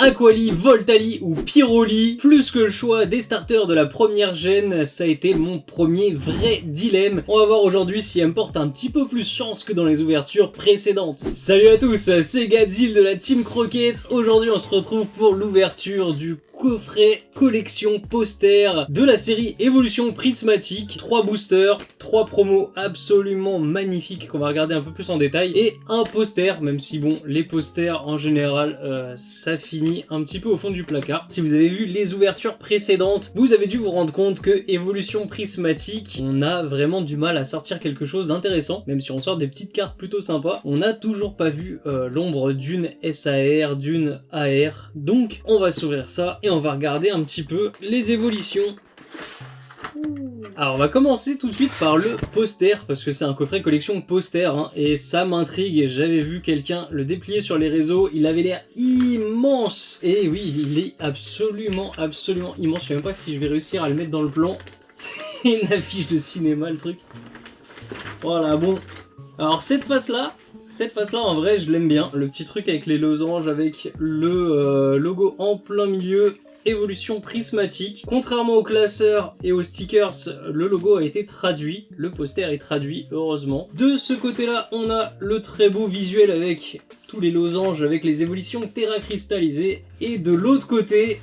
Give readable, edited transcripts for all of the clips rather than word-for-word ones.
Aquali, Voltali ou Pyroli. Plus que le choix des starters de la première gêne, ça a été mon premier vrai dilemme. On va voir aujourd'hui si elle me porte un petit peu plus chance que dans les ouvertures précédentes. Salut à tous, c'est Gabzil de la Team Croquette. Aujourd'hui on se retrouve pour l'ouverture du coffret collection poster de la série Évolution Prismatique. 3 boosters, 3 promos absolument magnifiques qu'on va regarder un peu plus en détail et un poster, même si bon, les posters en général ça finit un petit peu au fond du placard. Si vous avez vu les ouvertures précédentes, vous avez dû vous rendre compte que Évolution Prismatique, on a vraiment du mal à sortir quelque chose d'intéressant, même si on sort des petites cartes plutôt sympas. On n'a toujours pas vu l'ombre d'une SAR, d'une AR, donc on va s'ouvrir ça et on va regarder un petit peu les évolutions. Alors on va commencer tout de suite par le poster, parce que c'est un coffret collection poster, hein, et ça m'intrigue. J'avais vu quelqu'un le déplier sur les réseaux, il avait l'air immense, et oui, il est absolument immense. Je sais même pas si je vais réussir à le mettre dans le plan. C'est une affiche de cinéma le truc. Voilà, bon. Alors cette face là en vrai je l'aime bien. Le petit truc avec les losanges, avec le logo en plein milieu. Évolution Prismatique. Contrairement aux classeurs et aux stickers, le logo a été traduit. Le poster est traduit, heureusement. De ce côté-là, on a le très beau visuel avec tous les losanges, avec les évolutions terra cristallisées. Et de l'autre côté...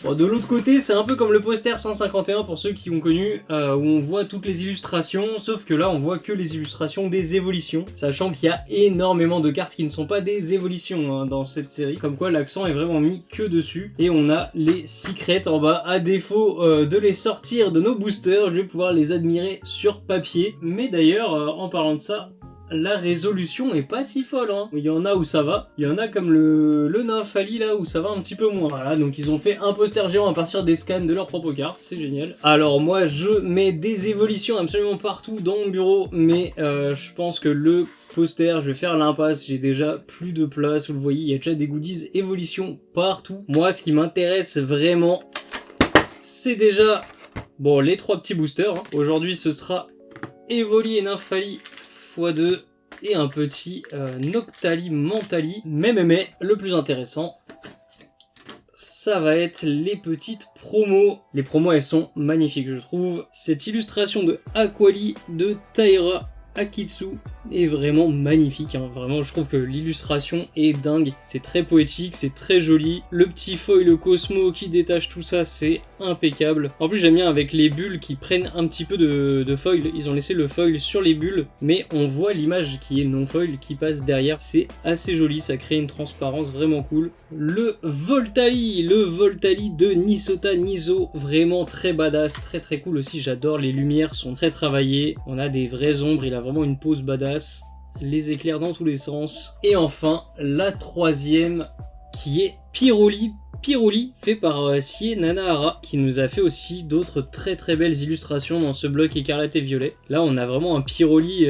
Bon, de l'autre côté, c'est un peu comme le poster 151 pour ceux qui ont connu, où on voit toutes les illustrations, sauf que là on voit que les illustrations des évolutions, sachant qu'il y a énormément de cartes qui ne sont pas des évolutions dans cette série, comme quoi l'accent est vraiment mis que dessus, et on a les secrets en bas. À défaut de les sortir de nos boosters, je vais pouvoir les admirer sur papier. Mais d'ailleurs, en parlant de ça, la résolution est pas si folle, hein. Il y en a où ça va, il y en a comme le Nymphali là où ça va un petit peu moins. Voilà, donc ils ont fait un poster géant à partir des scans de leurs propres cartes, c'est génial. Alors moi je mets des évolutions absolument partout dans mon bureau, mais je pense que le poster, je vais faire l'impasse, j'ai déjà plus de place, vous le voyez, il y a déjà des goodies évolution partout. Moi ce qui m'intéresse vraiment, c'est déjà, bon, les 3 petits boosters, hein. Aujourd'hui ce sera Evoli et Nymphali x2 et un petit Noctali Mentali. Mais le plus intéressant, ça va être les petites promos. Les promos, elles sont magnifiques, je trouve. Cette illustration de Aquali de Taira Akitsu est vraiment magnifique, hein. Vraiment je trouve que l'illustration est dingue, c'est très poétique, c'est très joli. Le petit foil Cosmo qui détache tout ça, c'est impeccable. En plus j'aime bien avec les bulles qui prennent un petit peu de foil, ils ont laissé le foil sur les bulles, mais on voit l'image qui est non foil qui passe derrière, c'est assez joli, ça crée une transparence vraiment cool. Le Voltali de Nisota Niso, vraiment très badass, très cool aussi, j'adore, les lumières sont très travaillées, on a des vraies ombres, il a vraiment une pose badass. Les éclairs dans tous les sens. Et enfin, la troisième qui est Pyroli. Pyroli fait par Sie Nanahara, qui nous a fait aussi d'autres très belles illustrations dans ce bloc écarlate et violet. Là on a vraiment un Pyroli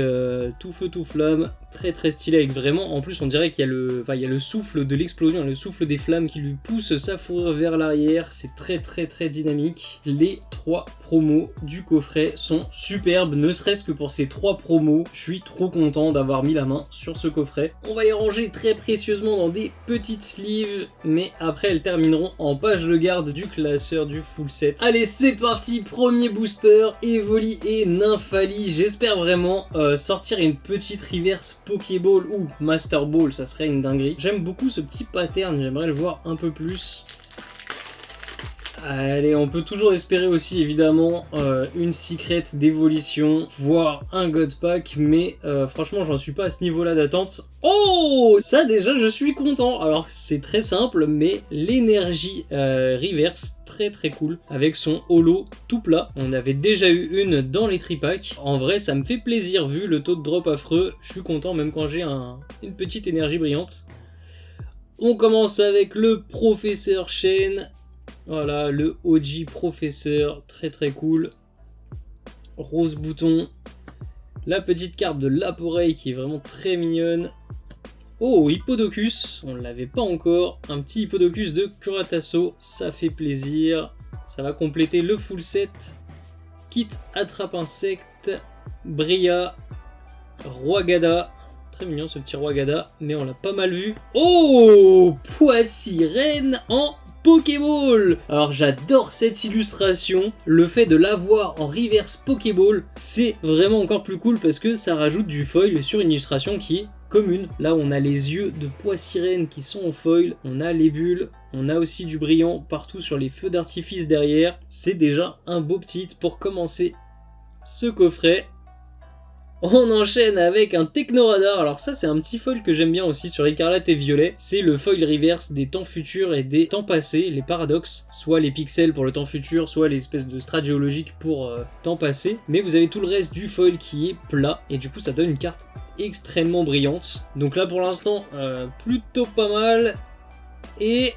tout feu tout flamme, très stylé, avec vraiment, en plus on dirait qu'il y a le souffle de l'explosion, le souffle des flammes qui lui pousse sa fourrure vers l'arrière, c'est très dynamique. Les 3 promos du coffret sont superbes, ne serait-ce que pour ces 3 promos, je suis trop content d'avoir mis la main sur ce coffret. On va les ranger très précieusement dans des petites sleeves, mais après elles termineront en page de garde du classeur du full set. Allez, c'est parti, premier booster, Evoli et Nymphali. J'espère vraiment sortir une petite reverse Pokéball ou Master Ball, ça serait une dinguerie. J'aime beaucoup ce petit pattern, j'aimerais le voir un peu plus. Allez, on peut toujours espérer aussi évidemment une secret d'évolution, voire un God Pack, mais franchement j'en suis pas à ce niveau-là d'attente. Oh, ça déjà je suis content. Alors c'est très simple, mais l'énergie reverse, très cool, avec son holo tout plat. On avait déjà eu une dans les tripacks. En vrai ça me fait plaisir, vu le taux de drop affreux, je suis content même quand j'ai une petite énergie brillante. On commence avec le Professeur Chain. Voilà, le OG Professeur, très cool. Rose bouton. La petite carte de Laporeille qui est vraiment très mignonne. Oh, Hippodocus, on ne l'avait pas encore. Un petit Hippodocus de Curatasso, ça fait plaisir. Ça va compléter le full set. Kit attrape insecte, Bria, Roi Gada. Très mignon ce petit roi Gada, mais on l'a pas mal vu. Oh, Poissirène en Pokéball. Alors j'adore cette illustration, le fait de l'avoir en reverse Pokéball, c'est vraiment encore plus cool parce que ça rajoute du foil sur une illustration qui est commune. Là on a les yeux de Poissirène qui sont en foil, on a les bulles, on a aussi du brillant partout sur les feux d'artifice derrière. C'est déjà un beau petit hit pour commencer ce coffret. On enchaîne avec un Technoradar. Alors ça c'est un petit foil que j'aime bien aussi sur Écarlate et Violet. C'est le foil reverse des temps futurs et des temps passés, les paradoxes. Soit les pixels pour le temps futur, soit les espèces de strates géologiques pour temps passé. Mais vous avez tout le reste du foil qui est plat et du coup ça donne une carte extrêmement brillante. Donc là pour l'instant plutôt pas mal. Et...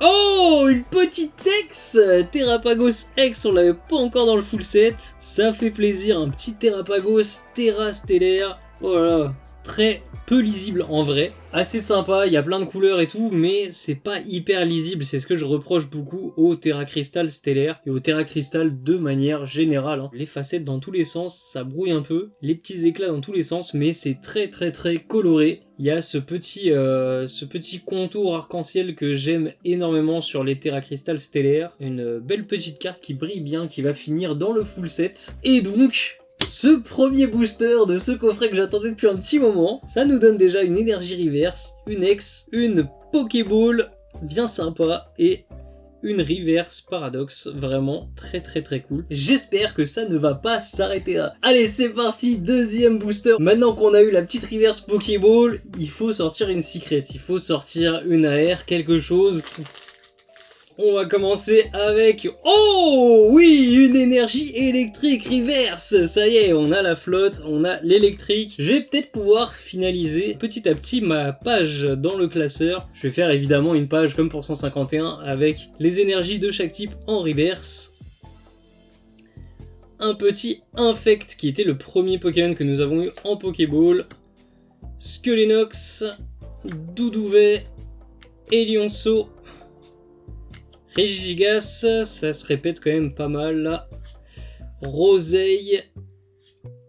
oh, une petite X Terrapagos X, on l'avait pas encore dans le full set. Ça fait plaisir, un petit Terrapagos Terra Stellaire. Voilà, très peu lisible en vrai. Assez sympa, il y a plein de couleurs et tout, mais c'est pas hyper lisible. C'est ce que je reproche beaucoup au Terra Crystal Stellaire et au Terra Crystal de manière générale. Les facettes dans tous les sens, ça brouille un peu. Les petits éclats dans tous les sens, mais c'est très coloré. Il y a ce petit contour arc-en-ciel que j'aime énormément sur les Terra Crystal Stellaire. Une belle petite carte qui brille bien, qui va finir dans le full set. Et donc... ce premier booster de ce coffret que j'attendais depuis un petit moment, ça nous donne déjà une énergie reverse, une X, une Pokéball bien sympa et une reverse paradoxe, vraiment très cool. J'espère que ça ne va pas s'arrêter là. Allez c'est parti, deuxième booster. Maintenant qu'on a eu la petite reverse Pokéball, il faut sortir une secret, il faut sortir une AR, quelque chose... On va commencer avec... oh oui, une énergie électrique reverse. Ça y est, on a la flotte, on a l'électrique. Je vais peut-être pouvoir finaliser petit à petit ma page dans le classeur. Je vais faire évidemment une page comme pour 151 avec les énergies de chaque type en reverse. Un petit Infect qui était le premier Pokémon que nous avons eu en Pokéball. Skelenox, Doudouvet, Elionceau, Regigigas, ça se répète quand même pas mal là. Roseille,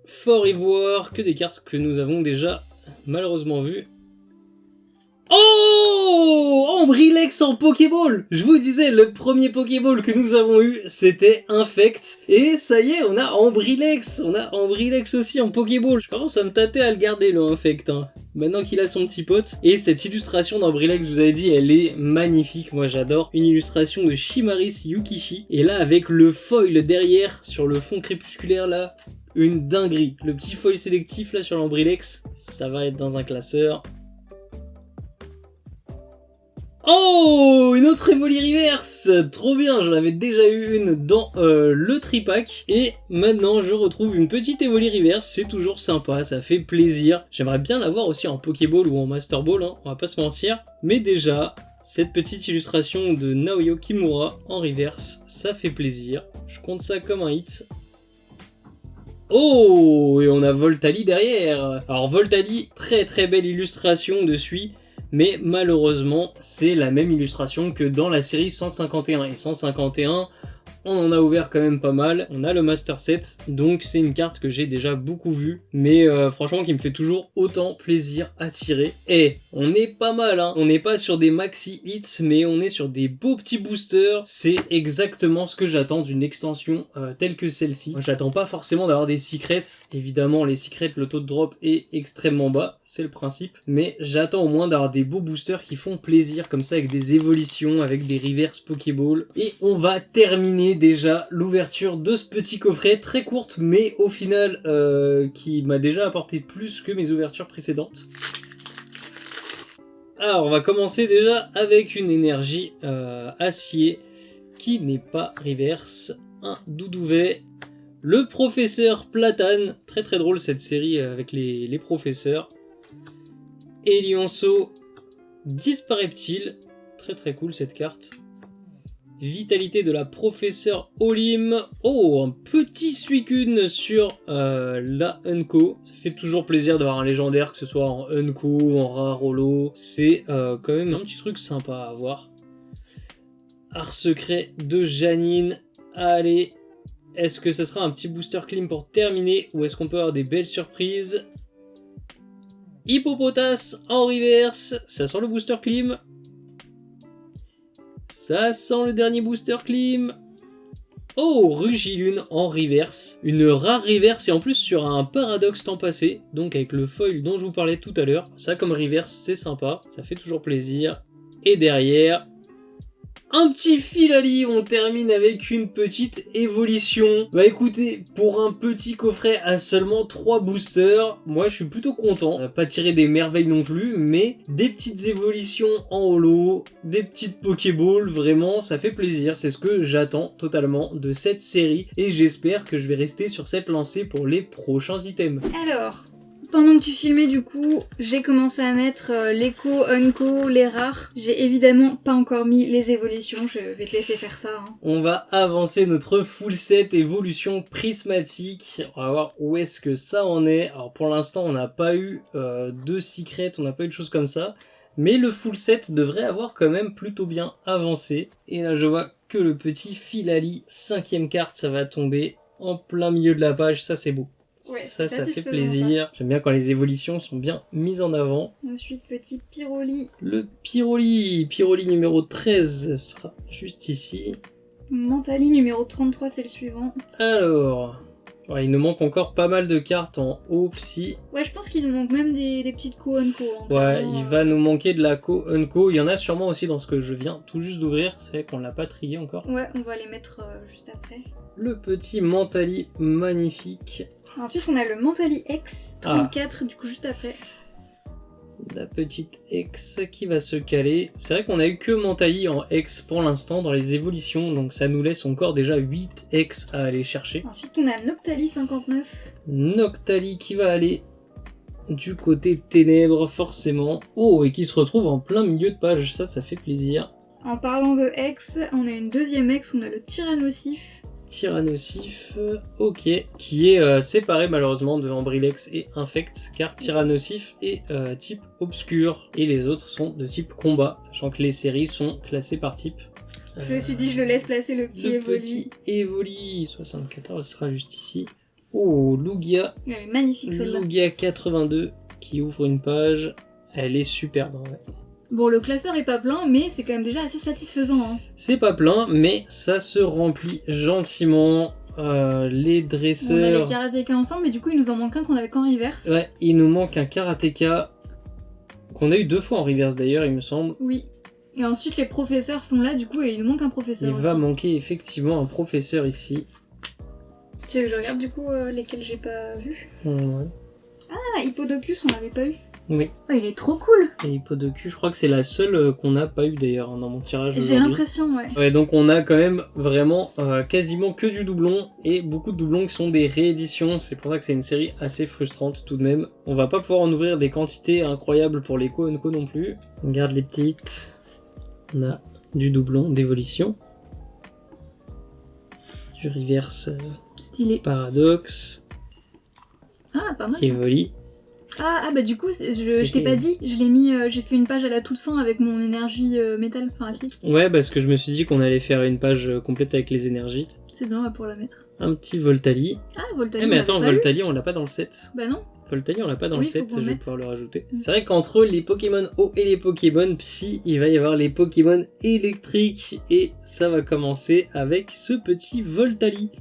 Fort Ivoire, que des cartes que nous avons déjà malheureusement vues. Oh, Ambrilex en Pokéball. Je vous disais, le premier Pokéball que nous avons eu, c'était Infect. Et ça y est, on a Ambrilex. On a Ambrilex aussi en Pokéball. Je commence à me tâter à le garder, le Infect. Maintenant qu'il a son petit pote. Et cette illustration d'Ambrilex, vous avez dit, elle est magnifique. Moi, j'adore. Une illustration de Shimaris Yukishi. Et là, avec le foil derrière, sur le fond crépusculaire, là, une dinguerie. Le petit foil sélectif, là, sur l'Ambrilex, ça va être dans un classeur. Oh, une autre Evoli Reverse. Trop bien, j'en avais déjà eu une dans le tripack. Et maintenant, je retrouve une petite Evoli Reverse. C'est toujours sympa, ça fait plaisir. J'aimerais bien l'avoir aussi en Pokéball ou en Master Ball, on va pas se mentir. Mais déjà, cette petite illustration de Naoyo Kimura en reverse, ça fait plaisir. Je compte ça comme un hit. Oh, et on a Voltali derrière. Alors Voltali, très belle illustration dessus. Mais malheureusement, c'est la même illustration que dans la série 151. Et 151, on en a ouvert quand même pas mal. On a le Master Set, donc c'est une carte que j'ai déjà beaucoup vue. Mais franchement, qui me fait toujours autant plaisir à tirer. Et on est pas mal, On n'est pas sur des maxi hits, mais on est sur des beaux petits boosters. C'est exactement ce que j'attends d'une extension telle que celle-ci. J'attends pas forcément d'avoir des secrets. Évidemment, les secrets, le taux de drop est extrêmement bas, c'est le principe. Mais j'attends au moins d'avoir des beaux boosters qui font plaisir, comme ça, avec des évolutions, avec des reverse Pokéball. Et on va terminer déjà l'ouverture de ce petit coffret, très courte, mais au final, qui m'a déjà apporté plus que mes ouvertures précédentes. Alors, on va commencer déjà avec une énergie acier qui n'est pas reverse. Un Doudouvet. Le professeur Platane. Très drôle cette série avec les professeurs. Elionceau. Dispareptile. Très cool cette carte. Vitalité de la professeure Olim. Oh, un petit Suicune sur la Unco. Ça fait toujours plaisir d'avoir un légendaire, que ce soit en Unco, en rare holo. C'est quand même un petit truc sympa à avoir. Art secret de Janine. Allez, est-ce que ça sera un petit booster clean pour terminer, ou est-ce qu'on peut avoir des belles surprises? Hippopotas en reverse, ça sent le booster clim. Ça sent le dernier booster clim. Oh, Rugilune en reverse. Une rare reverse et en plus sur un paradoxe temps passé. Donc avec le foil dont je vous parlais tout à l'heure. Ça comme reverse c'est sympa, ça fait toujours plaisir. Et derrière, un petit Filali, on termine avec une petite évolution. Bah écoutez, pour un petit coffret à seulement 3 boosters, moi je suis plutôt content. On n'a pas tiré des merveilles non plus, mais des petites évolutions en holo, des petites Pokéballs, vraiment ça fait plaisir. C'est ce que j'attends totalement de cette série et j'espère que je vais rester sur cette lancée pour les prochains items. Alors, pendant que tu filmais du coup, j'ai commencé à mettre les co, unco, les rares. J'ai évidemment pas encore mis les évolutions, je vais te laisser faire ça. Hein. On va avancer notre full set évolution prismatique. On va voir où est-ce que ça en est. Alors pour l'instant on n'a pas eu de secret, on n'a pas eu de choses comme ça. Mais le full set devrait avoir quand même plutôt bien avancé. Et là je vois que le petit Filali, 5ème carte, ça va tomber en plein milieu de la page, ça c'est beau. Ouais, ça fait plaisir. J'aime bien quand les évolutions sont bien mises en avant. Ensuite, petit Pyroli. Le Pyroli numéro 13 sera juste ici. Mentali numéro 33, c'est le suivant. Alors, ouais, il nous manque encore pas mal de cartes en haut psy. Ouais, je pense qu'il nous manque même des petites co-unco. Hein, ouais, il va nous manquer de la co-unco. Il y en a sûrement aussi dans ce que je viens tout juste d'ouvrir. C'est vrai qu'on l'a pas trié encore. Ouais, on va les mettre juste après. Le petit Mentali magnifique. Ensuite, on a le Mentali X 34, du coup, juste après. La petite X qui va se caler. C'est vrai qu'on a eu que Mentali en X pour l'instant dans les évolutions, donc ça nous laisse encore déjà 8 X à aller chercher. Ensuite, on a Noctali 59. Noctali qui va aller du côté ténèbres, forcément. Oh, et qui se retrouve en plein milieu de page, ça fait plaisir. En parlant de X, on a une deuxième X, on a le Tyrannosif. Tyrannosif, ok, qui est séparé malheureusement de Ambrilex et Infect, car Tyrannosif est type obscur et les autres sont de type combat, sachant que les séries sont classées par type. Je me suis dit, je le laisse placer le petit Evoli. Petit Evoli, 74, ce sera juste ici. Oh, Lugia. Elle est magnifique celle-là. Lugia 82 qui ouvre une page, elle est superbe en vrai. Bon, le classeur est pas plein, mais c'est quand même déjà assez satisfaisant. Hein. C'est pas plein, mais ça se remplit gentiment. Les dresseurs... On a les karatékas ensemble, mais du coup, il nous en manque un qu'on avait qu'en reverse. Ouais, il nous manque un karatéka qu'on a eu 2 fois en reverse d'ailleurs, il me semble. Oui. Et ensuite, les professeurs sont là, du coup, et il nous manque un professeur aussi. Il va manquer effectivement un professeur ici. Tu veux que je regarde du coup lesquels j'ai pas vu? Ouais. Ah, Hippodocus, on l'avait pas eu. Oui. Oh, il est trop cool. Et Hippodocus, je crois que c'est la seule qu'on n'a pas eu d'ailleurs dans mon tirage aujourd'hui. J'ai l'impression, ouais. Ouais, donc on a quand même vraiment quasiment que du doublon et beaucoup de doublons qui sont des rééditions. C'est pour ça que c'est une série assez frustrante tout de même. On va pas pouvoir en ouvrir des quantités incroyables pour les co-unco non plus. On garde les petites. On a du doublon d'évolution. Du reverse stylé. Paradoxe. Ah, pas mal. Evoli. Ah bah du coup, je t'ai pas dit, je l'ai mis, j'ai fait une page à la toute fin avec mon énergie métal, enfin si. Ouais, parce que je me suis dit qu'on allait faire une page complète avec les énergies. C'est bien, on va pouvoir la mettre. Un petit Voltali. Ah, Voltali. Eh mais attends, Voltali, on l'a pas dans le set. Bah non. Voltali, on l'a pas dans le set, je vais pouvoir le rajouter. Mm. C'est vrai qu'entre les Pokémon eau et les Pokémon psy, il va y avoir les Pokémon électriques. Et ça va commencer avec ce petit Voltali.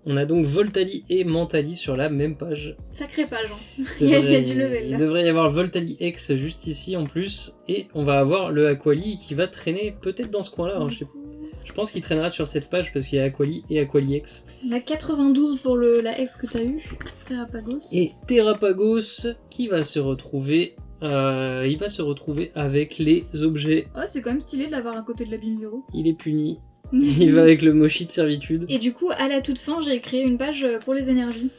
On a donc Voltali et Mentali sur la même page. Sacrée page, hein. Il y a du level là. Il devrait y avoir Voltali X juste ici en plus. Et on va avoir le Aquali qui va traîner peut-être dans ce coin-là. Hein, je pense qu'il traînera sur cette page parce qu'il y a Aquali et Aquali X. La 92 pour la X que t'as eu. Terrapagos. Et Terrapagos qui va se retrouver... il va se retrouver avec les objets. Oh, c'est quand même stylé de l'avoir à côté de la Bim Zero. Il est puni. Il va avec le Mochi de servitude. Et du coup, à la toute fin, j'ai créé une page pour les énergies.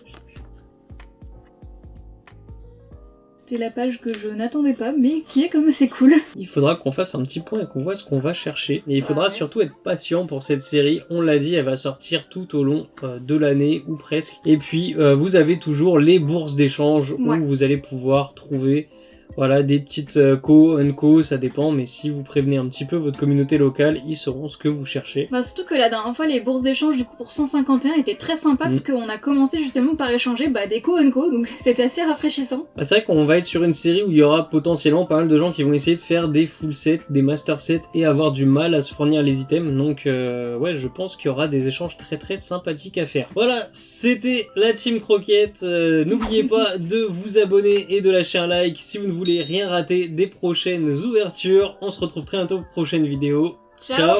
C'était la page que je n'attendais pas, mais qui est comme assez cool. Il faudra qu'on fasse un petit point et qu'on voit ce qu'on va chercher. Et il faudra surtout être patient pour cette série. On l'a dit, elle va sortir tout au long de l'année, ou presque. Et puis, vous avez toujours les bourses d'échange où vous allez pouvoir trouver Voilà, des petites co, unco, ça dépend, mais si vous prévenez un petit peu votre communauté locale, ils sauront ce que vous cherchez. Bah surtout que la dernière fois, les bourses d'échange du coup pour 151 étaient très sympas parce qu'on a commencé justement par échanger des co-unco, donc c'était assez rafraîchissant. Bah, c'est vrai qu'on va être sur une série où il y aura potentiellement pas mal de gens qui vont essayer de faire des full sets, des master sets et avoir du mal à se fournir les items, donc ouais, je pense qu'il y aura des échanges très très sympathiques à faire. Voilà, c'était la Team Croquette. N'oubliez pas de vous abonner et de lâcher un like si vous ne voulez rien rater des prochaines ouvertures. On se retrouve très bientôt pour une prochaine vidéo. Ciao.